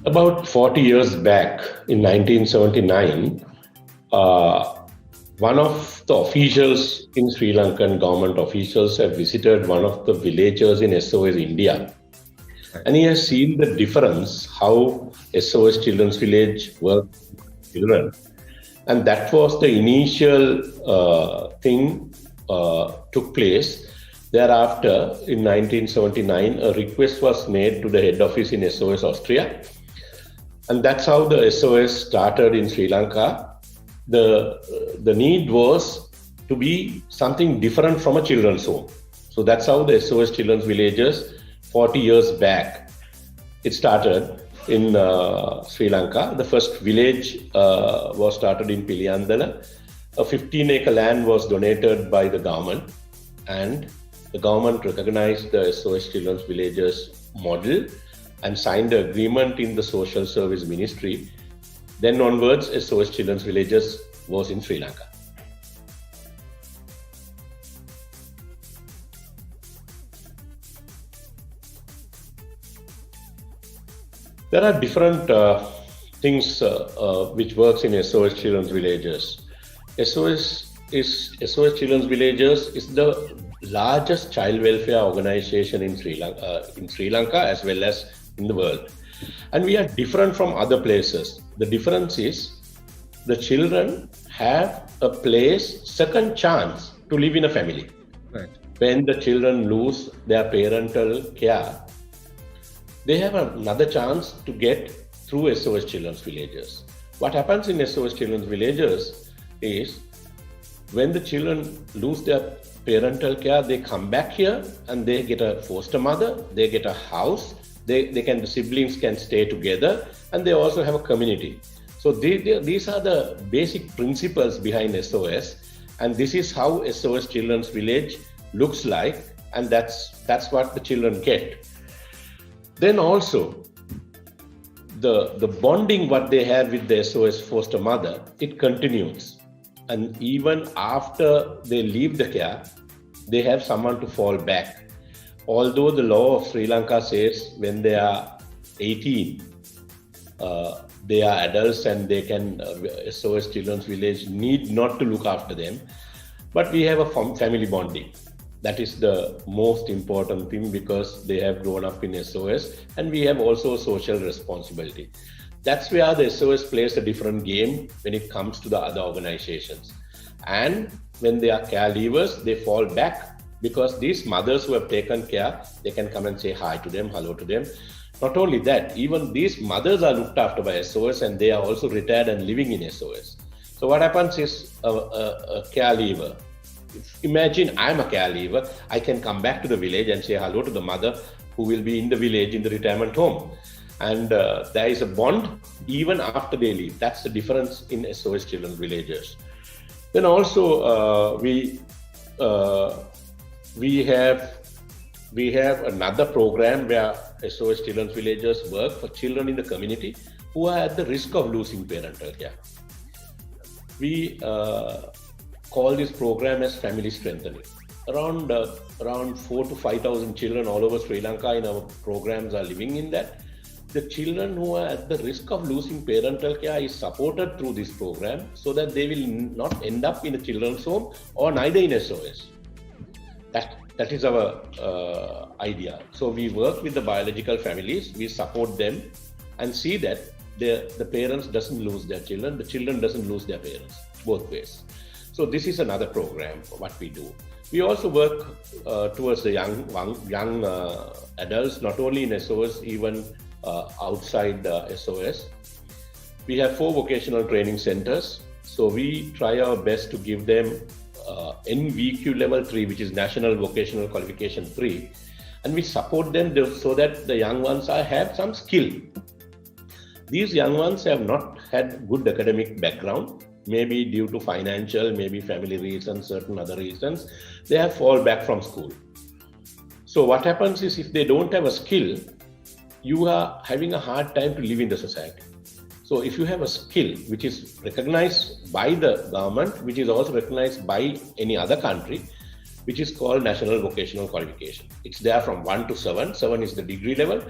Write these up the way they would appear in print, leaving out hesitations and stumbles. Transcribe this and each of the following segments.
About 40 years back in 1979, uh, one of the officials in Sri Lankan government officials have visited one of the villagers in SOS India, Right. and he has seen the difference how SOS Children's Village works with children, and that was the initial thing took place. Thereafter, in 1979, a request was made to the head office in SOS Austria, and that's how the SOS started in Sri Lanka. The need was to be something different from a children's home. So that's how the SOS Children's Villages 40 years back it started in Sri Lanka. The first village was started in Piliandala. A 15-acre land was donated by the government, and the government recognized the SOS Children's Villages model and signed the agreement in the Social Service Ministry. Then onwards, SOS Children's Villages was in Sri Lanka. There are different things which works in SOS Children's Villages. SOS Children's Villages is the largest child welfare organization in Sri Lanka as well as in the world, and we are different from other places. The difference is the children have a place, second chance to live in a family. Right. When the children lose their parental care, they have another chance to get through SOS Children's Villages. What happens in SOS Children's Villages is when the children lose their parental care, they come back here and they get a foster mother, they get a house, the siblings can stay together, and they also have a community. So these are the basic principles behind SOS, and this is how SOS Children's Village looks like, and that's what the children get. Then also the bonding what they have with the SOS foster mother, it continues, and even after they leave the care, they have someone to fall back. Although the law of Sri Lanka says when they are 18, they are adults and they can SOS Children's Village need not to look after them, but we have a family bonding. That is the most important thing because they have grown up in SOS, and we have also social responsibility. That's where the SOS plays a different game when it comes to the other organizations. And when they are caregivers, they fall back because these mothers who have taken care, they can come and say hi to them, hello to them. Not only that, even these mothers are looked after by SOS and they are also retired and living in SOS. So what happens is a caregiver. Imagine I'm a caregiver, I can come back to the village and say hello to the mother who will be in the village in the retirement home. And there is a bond even after they leave. That's the difference in SOS Children's Villages. Then also we have another program where SOS Children's Villages work for children in the community who are at the risk of losing parental care. We call this program as family strengthening. Around 4,000 to 5,000 children all over Sri Lanka in our programs are living in that. The children who are at the risk of losing parental care is supported through this program so that they will not end up in a children's home or neither in SOS. That is our idea. So we work with the biological families, we support them and see that the parents doesn't lose their children, the children doesn't lose their parents, both ways. So this is another program, what we do. We also work towards the young adults, not only in SOS, even outside SOS. We have 4 vocational training centers. So we try our best to give them NVQ level 3, which is National Vocational Qualification 3. And we support them so that the young ones have some skill. These young ones have not had good academic background, maybe due to financial, maybe family reasons, certain other reasons, they have fall back from school. So what happens is if they don't have a skill, you are having a hard time to live in the society. So if you have a skill which is recognized by the government, which is also recognized by any other country, which is called National Vocational Qualification. It's there from 1 to 7. 7 is the degree level.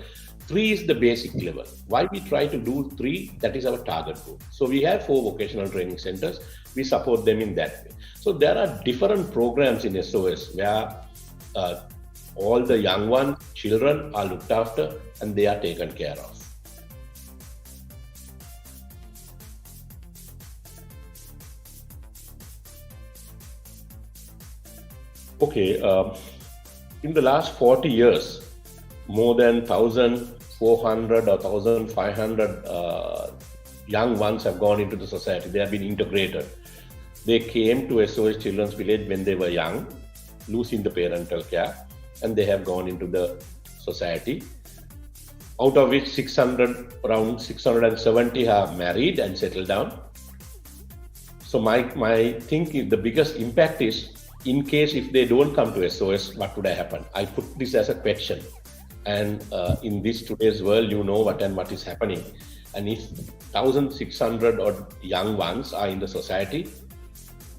Three is the basic level. Why we try to do three? That is our target group. So we have 4 vocational training centers. We support them in that way. So there are different programs in SOS where all the young ones, children are looked after and they are taken care of. Okay, in the last 40 years, more than 1,400 or 1,500 young ones have gone into the society. They have been integrated. They came to SOS Children's Village when they were young, losing the parental care, and they have gone into the society. Out of which around 670 have married and settled down. So my thinking, the biggest impact is, in case if they don't come to SOS, what would happen? I put this as a question. And in this today's world, you know what is happening. And if 1,600 odd young ones are in the society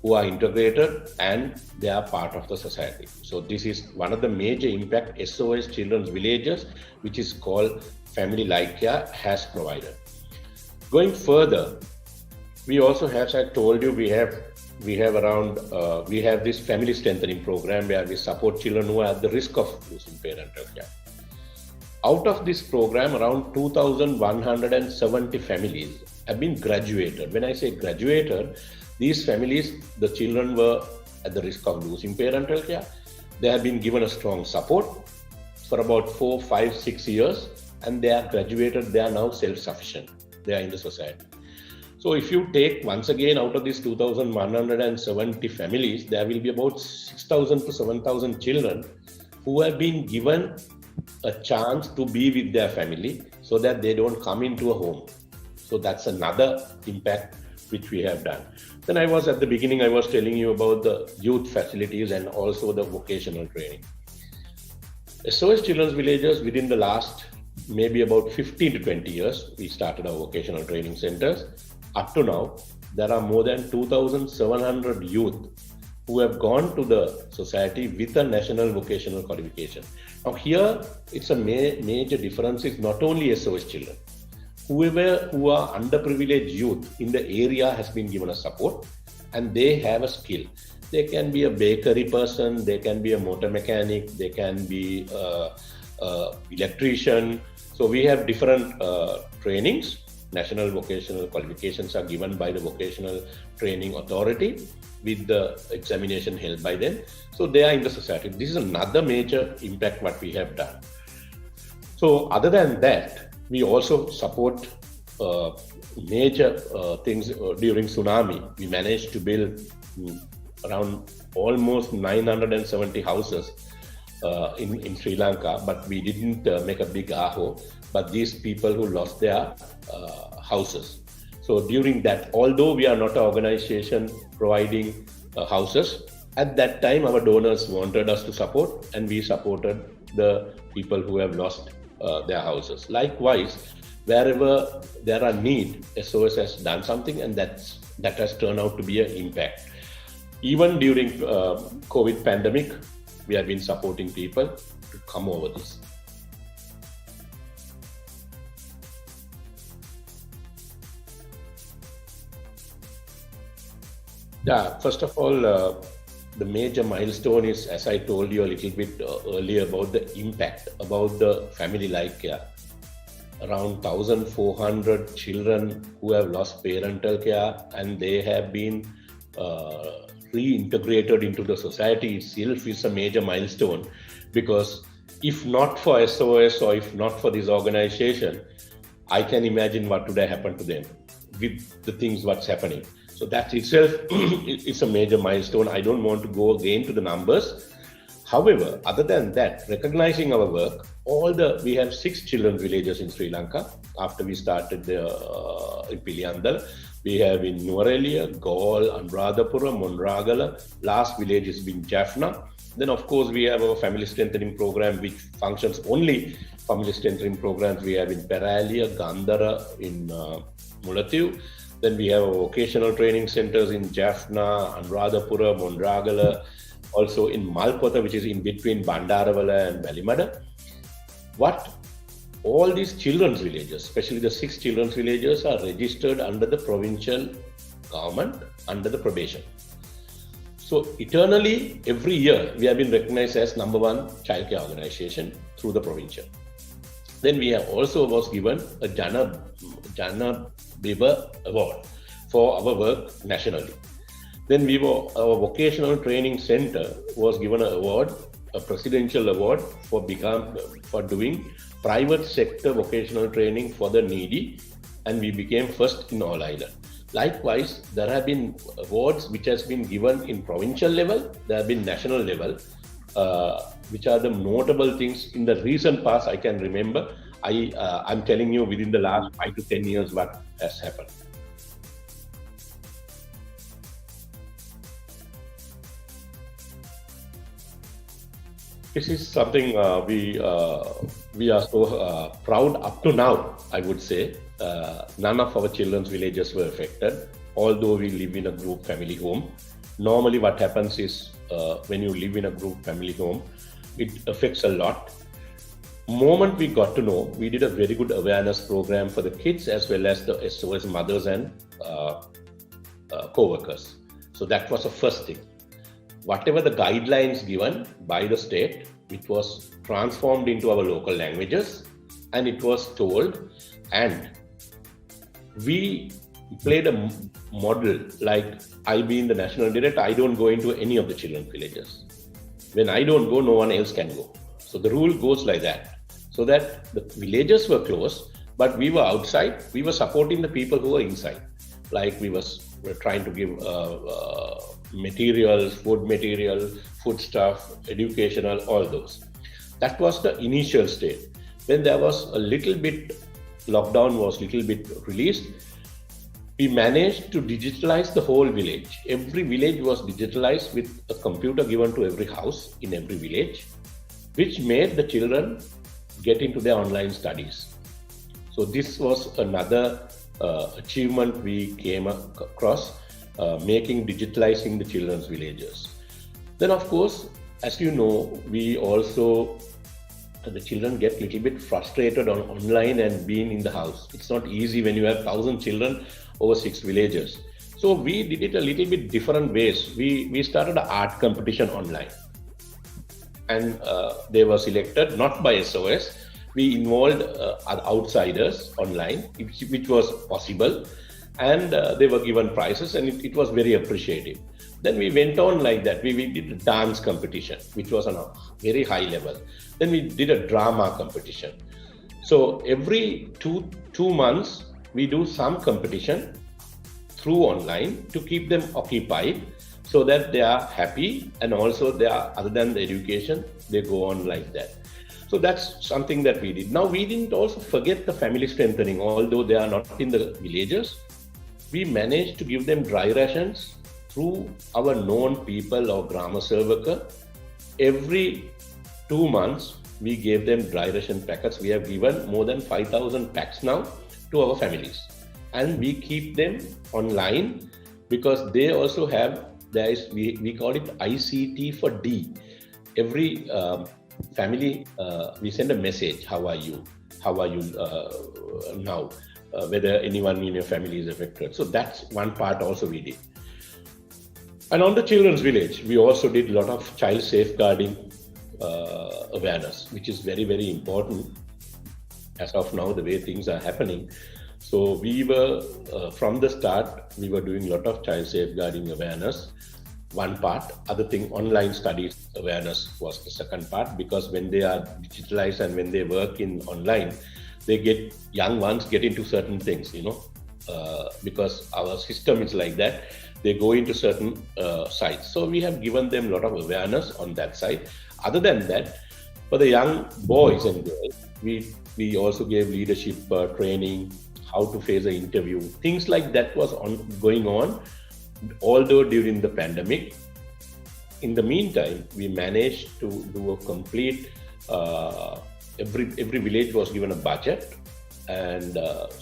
who are integrated and they are part of the society. So this is one of the major impact SOS Children's Villages, which is called Family Life Care, has provided. Going further, we also have, as I told you, we have this family strengthening program where we support children who are at the risk of losing parental care. Out of this program, around 2,170 families have been graduated. When I say graduated, these families, the children were at the risk of losing parental care. They have been given a strong support for about 4, 5, 6 years, and they are graduated. They are now self-sufficient. They are in the society. So if you take, once again, out of these 2,170 families, there will be about 6,000 to 7,000 children who have been given a chance to be with their family so that they don't come into a home. So that's another impact which we have done. Then at the beginning, I was telling you about the youth facilities and also the vocational training. SOS Children's Villages, within the last maybe about 15 to 20 years, we started our vocational training centers. Up to now, there are more than 2,700 youth who have gone to the society with a national vocational qualification. Now here, it's a major difference is not only SOS children. Whoever who are underprivileged youth in the area has been given a support and they have a skill. They can be a bakery person, they can be a motor mechanic, they can be electrician. So we have different trainings. National vocational qualifications are given by the Vocational Training Authority with the examination held by them. So they are in the society. This is another major impact what we have done. So other than that, we also support major things during tsunami. We managed to build around almost 970 houses in Sri Lanka, but we didn't make a big aho. But these people who lost their houses. So during that, although we are not an organization providing houses, at that time our donors wanted us to support and we supported the people who have lost their houses. Likewise, wherever there are need, SOS has done something and that has turned out to be an impact. Even during COVID pandemic, we have been supporting people to come over this. Yeah, first of all, the major milestone is, as I told you a little bit earlier, about the impact, about the family life care. Around 1,400 children who have lost parental care and they have been reintegrated into the society itself is a major milestone, because if not for SOS or if not for this organization, I can imagine what would have happened to them with the things what's happening. So that itself is a major milestone. I don't want to go again to the numbers. However, other than that, recognizing our work, we have 6 children's villages in Sri Lanka. After we started in Piliandala, we have in Nuwara, Galle, Anuradhapura, Monragala. Last village has been Jaffna. Then, of course, we have our family strengthening program, which functions only family strengthening programs. We have in Peraliya, Gandhara, in Mullaitivu. Then we have vocational training centers in Jaffna, Anuradhapura, Monragala, also in Malpotha, which is in between Bandaravala and Balimada. What all these children's villages, especially the 6 children's villages, are registered under the provincial government under the probation. So eternally, every year, we have been recognized as #1 childcare organization through the provincial. Then we have also was given a Jana Biber Award for our work nationally. Then our vocational training center was given an award, a presidential award for doing private sector vocational training for the needy, and we became first in all island. Likewise, there have been awards which has been given in provincial level, there have been national level, which are the notable things in the recent past I can remember. I'm telling you within the last 5 to 10 years what has happened. This is something we are so proud up to now, I would say. None of our children's villages were affected, although we live in a group family home. Normally what happens is when you live in a group family home, it affects a lot. Moment we got to know, we did a very good awareness program for the kids as well as the SOS mothers and co-workers. So that was the first thing. Whatever the guidelines given by the state, it was transformed into our local languages and it was told, and we played a model like I being the national director, I don't go into any of the children's villages. When I don't go, no one else can go. So the rule goes like that. So that the villages were closed, but we were outside, we were supporting the people who were inside. Like we were trying to give materials, food stuff, educational, all those. That was the initial state. When there was a little bit, lockdown was little bit released, we managed to digitalize the whole village. Every village was digitalized with a computer given to every house in every village, which made the children get into their online studies. So this was another achievement we came across, digitalizing the children's villages. Then of course, as you know, we also, the children get a little bit frustrated on online and being in the house. It's not easy when you have 1,000 children over 6 villages. So we did it a little bit different ways. We started an art competition online. And they were selected not by SOS. We involved outsiders online, which was possible, and they were given prizes, and it was very appreciative. Then we went on like that. We did a dance competition, which was on a very high level. Then we did a drama competition. So every two months, we do some competition through online to keep them occupied, so that they are happy and also they are, other than the education, they go on like that. So that's something that we did. Now we didn't also forget the family strengthening, although they are not in the villages. We managed to give them dry rations through our known people or Grama Sevaka. Every 2 months, we gave them dry ration packets. We have given more than 5,000 packs now to our families. And we keep them online because they also have, we call it ICT for D. Every family, we send a message, how are you now, whether anyone in your family is affected. So that's one part also we did. And on the children's village, we also did a lot of child safeguarding awareness, which is very, very important as of now, the way things are happening. So we were, from the start, we were doing a lot of child safeguarding awareness. One part. Other thing, online studies awareness was the second part, because when they are digitalized and when they work in online, young ones get into certain things, because our system is like that. They go into certain sites. So we have given them a lot of awareness on that side. Other than that, for the young boys and girls, we also gave leadership training, how to face an interview, things like that was going on. Although during the pandemic, in the meantime, we managed to do a complete, every village was given a budget, and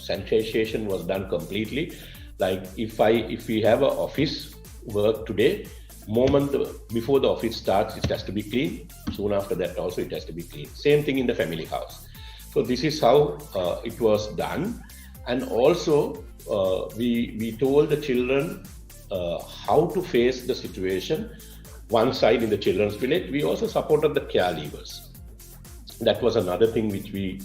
sanitization was done completely. Like if we have an office work today, moment before the office starts, it has to be clean. Soon after that also it has to be clean. Same thing in the family house. So this is how it was done. And also we told the children how to face the situation. One side in the children's village, we also supported the caregivers. That was another thing which we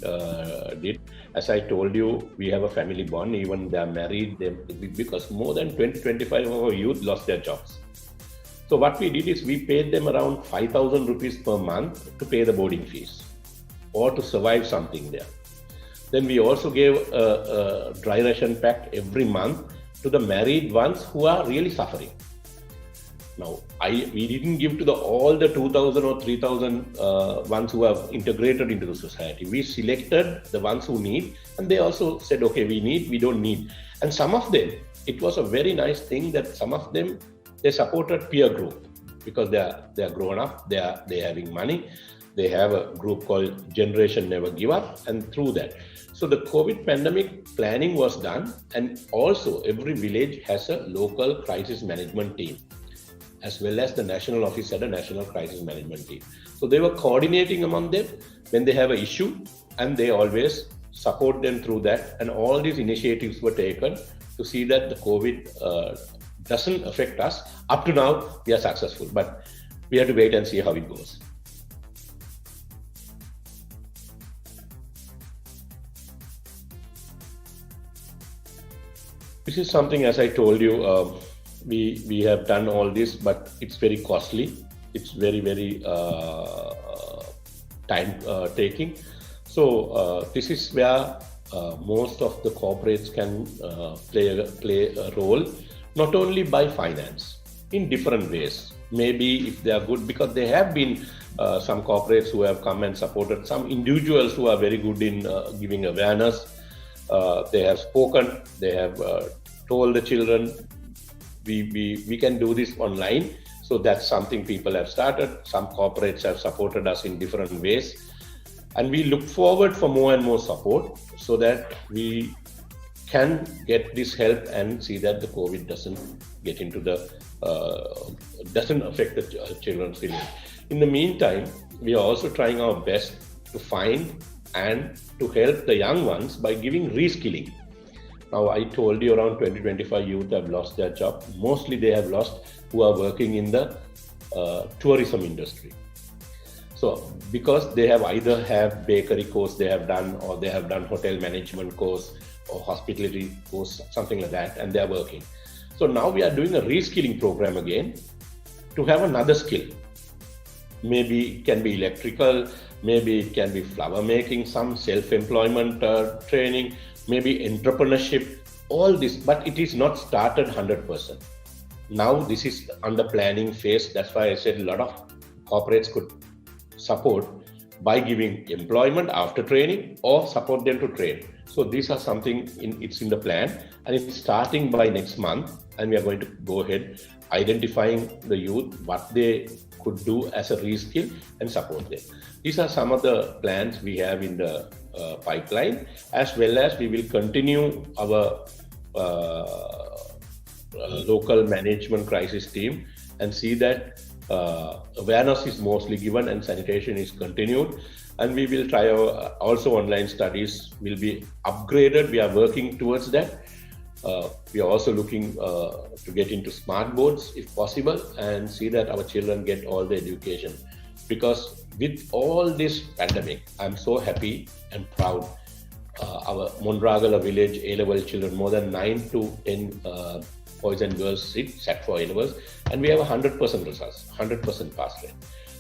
did. As I told you, we have a family bond, even they are married, because more than 20-25 of our youth lost their jobs. So what we did is we paid them around 5,000 rupees per month to pay the boarding fees or to survive something there. Then we also gave a dry ration pack every month to the married ones who are really suffering. Now, we didn't give to all the 2,000 or 3,000 ones who have integrated into the society. We selected the ones who need, and they also said, okay, we don't need. And some of them, it was a very nice thing that some of them, they supported peer group because they are grown up, they're having money. They have a group called Generation Never Give Up, and through that. So the COVID pandemic planning was done, and also every village has a local crisis management team, as well as the national office had a national crisis management team. So they were coordinating among them when they have an issue, and they always support them through that. And all these initiatives were taken to see that the COVID doesn't affect us. Up to now, we are successful, but we have to wait and see how it goes. This is something, as I told you, we have done all this, but it's very costly. It's very time taking. So this is where most of the corporates can play a role, not only by finance, in different ways. Maybe if they are good, because there have been some corporates who have come and supported some individuals who are very good in giving awareness. They have spoken, they have told the children, we can do this online. So that's something people have started. Some corporates have supported us in different ways. And we look forward for more and more support so that we can get this help and see that the COVID doesn't get into doesn't affect the children's village. In the meantime, we are also trying our best to find and to help the young ones by giving reskilling. Now, I told you around 20-25 youth have lost their job. Mostly they have lost who are working in the tourism industry. So because they have either have bakery course they have done, or they have done hotel management course or hospitality course, something like that, and they are working. So now we are doing a reskilling program again to have another skill. Maybe it can be electrical, maybe it can be flower making, some self-employment training, maybe entrepreneurship, all this, but it is not started 100%. Now this is under planning phase. That's why I said a lot of corporates could support by giving employment after training or support them to train. So these are something it's in the plan, and it's starting by next month, and we are going to go ahead identifying the youth, what they could do as a reskill and support them. These are some of the plans we have in the pipeline, as well as we will continue our local management crisis team and see that awareness is mostly given and sanitation is continued. And we will try our also online studies will be upgraded. We are working towards that. We are also looking to get into smart boards if possible and see that our children get all the education. Because with all this pandemic, I'm so happy and proud. Our Mondragala village A-level children, more than 9 to 10 boys and girls sat for A-levels, and we have 100% results, 100% pass rate.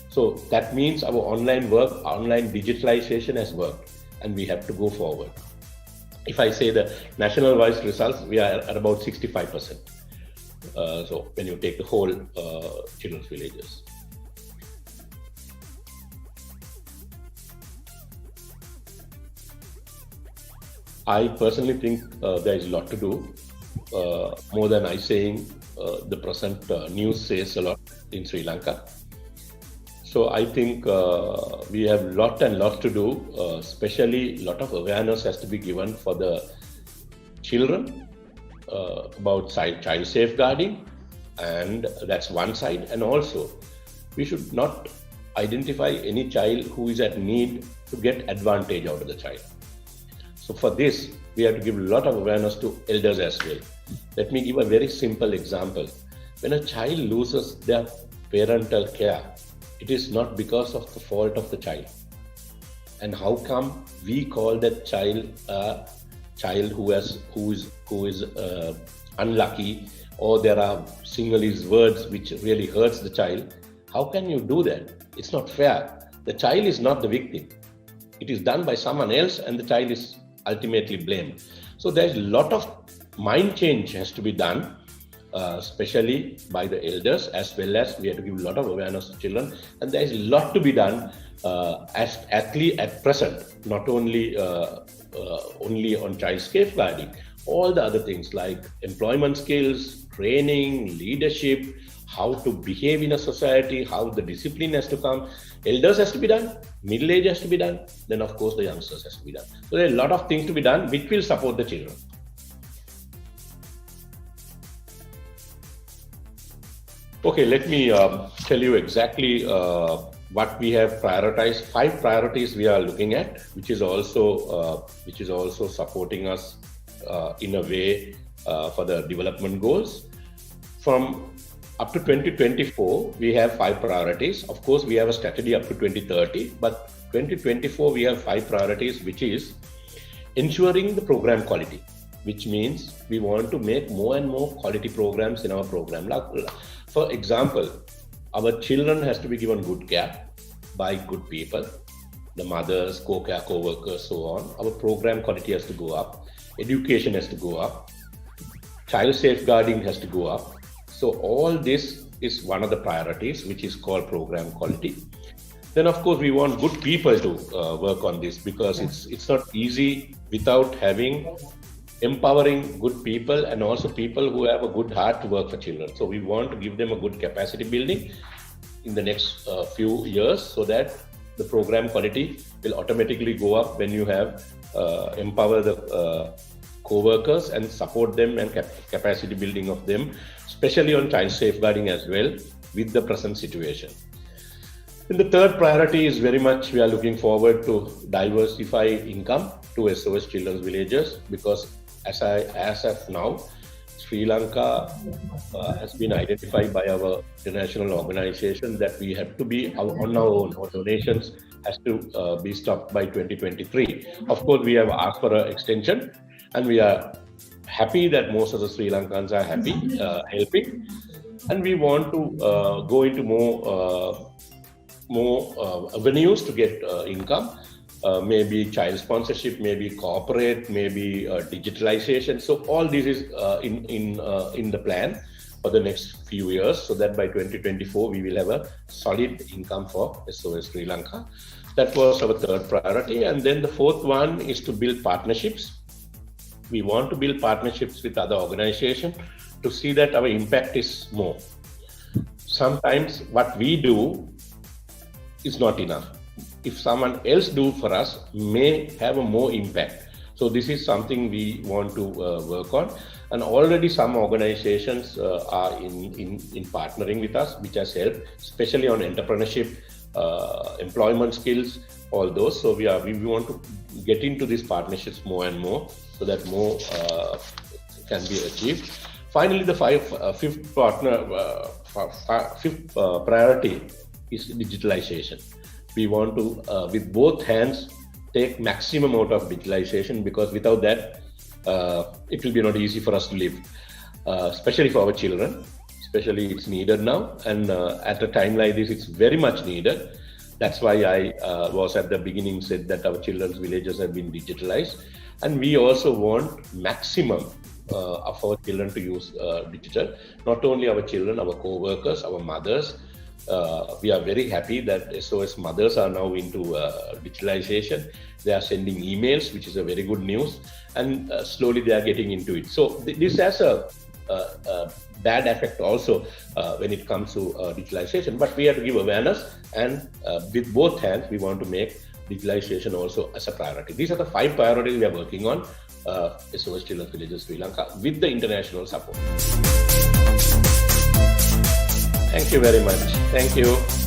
So that means our online work, online digitalization has worked, and we have to go forward. If I say the national-wise results, we are at about 65%. So when you take the whole children's villages. I personally think there is a lot to do. More than I saying, the present news says a lot in Sri Lanka. So I think we have lot to do, especially a lot of awareness has to be given for the children about child safeguarding, and that's one side. And also, we should not identify any child who is at need to get advantage out of the child. So for this, we have to give a lot of awareness to elders as well. Let me give a very simple example. When a child loses their parental care, it is not because of the fault of the child. And how come we call that child a child who is unlucky, or there are single-use words which really hurts the child? How can you do that? It's not fair. The child is not the victim. It is done by someone else, and the child is ultimately blamed. So there's a lot of mind change has to be done, especially by the elders, as well as we have to give a lot of awareness to children. And there is a lot to be done at present, not only on child safeguarding, all the other things like employment skills, training, leadership, how to behave in a society, how the discipline has to come. Elders has to be done, middle age has to be done, then of course the youngsters has to be done. So there are a lot of things to be done which will support the children. Okay, let me tell you exactly what we have prioritized. 5 priorities we are looking at, which is also supporting us in a way for the development goals. From up to 2024, we have 5 priorities. Of course, we have a strategy up to 2030, but 2024 we have 5 priorities, which is ensuring the program quality, which means we want to make more and more quality programs in our program. For example, our children has to be given good care by good people, the mothers, co-care, co-workers, so on. Our program quality has to go up, education has to go up, child safeguarding has to go up. So all this is one of the priorities, which is called program quality. Then of course we want good people to work on this, because it's not easy without having empowering good people and also people who have a good heart to work for children. So we want to give them a good capacity building in the next few years, so that the program quality will automatically go up when you have empower the co-workers and support them and capacity building of them, especially on child safeguarding as well with the present situation. And the third priority is very much we are looking forward to diversify income to SOS Children's Villages, because as of now, Sri Lanka has been identified by our international organization that we have to be on our own. Our donations has to be stopped by 2023. Of course, we have asked for an extension, and we are happy that most of the Sri Lankans are happy helping, and we want to go into more avenues to get income. Maybe child sponsorship, maybe corporate, maybe digitalization. So all this is in the plan for the next few years, so that by 2024 we will have a solid income for SOS Sri Lanka. That was our third priority. And then the fourth one is to build partnerships. We want to build partnerships with other organizations to see that our impact is more. Sometimes what we do is not enough. If someone else do for us, may have a more impact. So this is something we want to work on. And already some organizations are in partnering with us, which has helped, especially on entrepreneurship, employment skills, all those. So we want to get into these partnerships more and more, so that more can be achieved. Finally, the fifth priority is digitalization. We want to, with both hands, take maximum out of digitalization, because without that, it will be not easy for us to live, especially for our children. Especially it's needed now, and at a time like this, it's very much needed. That's why I was at the beginning said that our children's villages have been digitalized, and we also want maximum of our children to use digital. Not only our children, our co-workers, our mothers. We are very happy that SOS mothers are now into digitalization. They are sending emails, which is a very good news, and slowly they are getting into it. So this has a bad effect also when it comes to digitalization, but we have to give awareness, and with both hands we want to make digitalization also as a priority. These are the 5 priorities we are working on SOS Children's Villages Sri Lanka with the international support. Thank you very much. Thank you.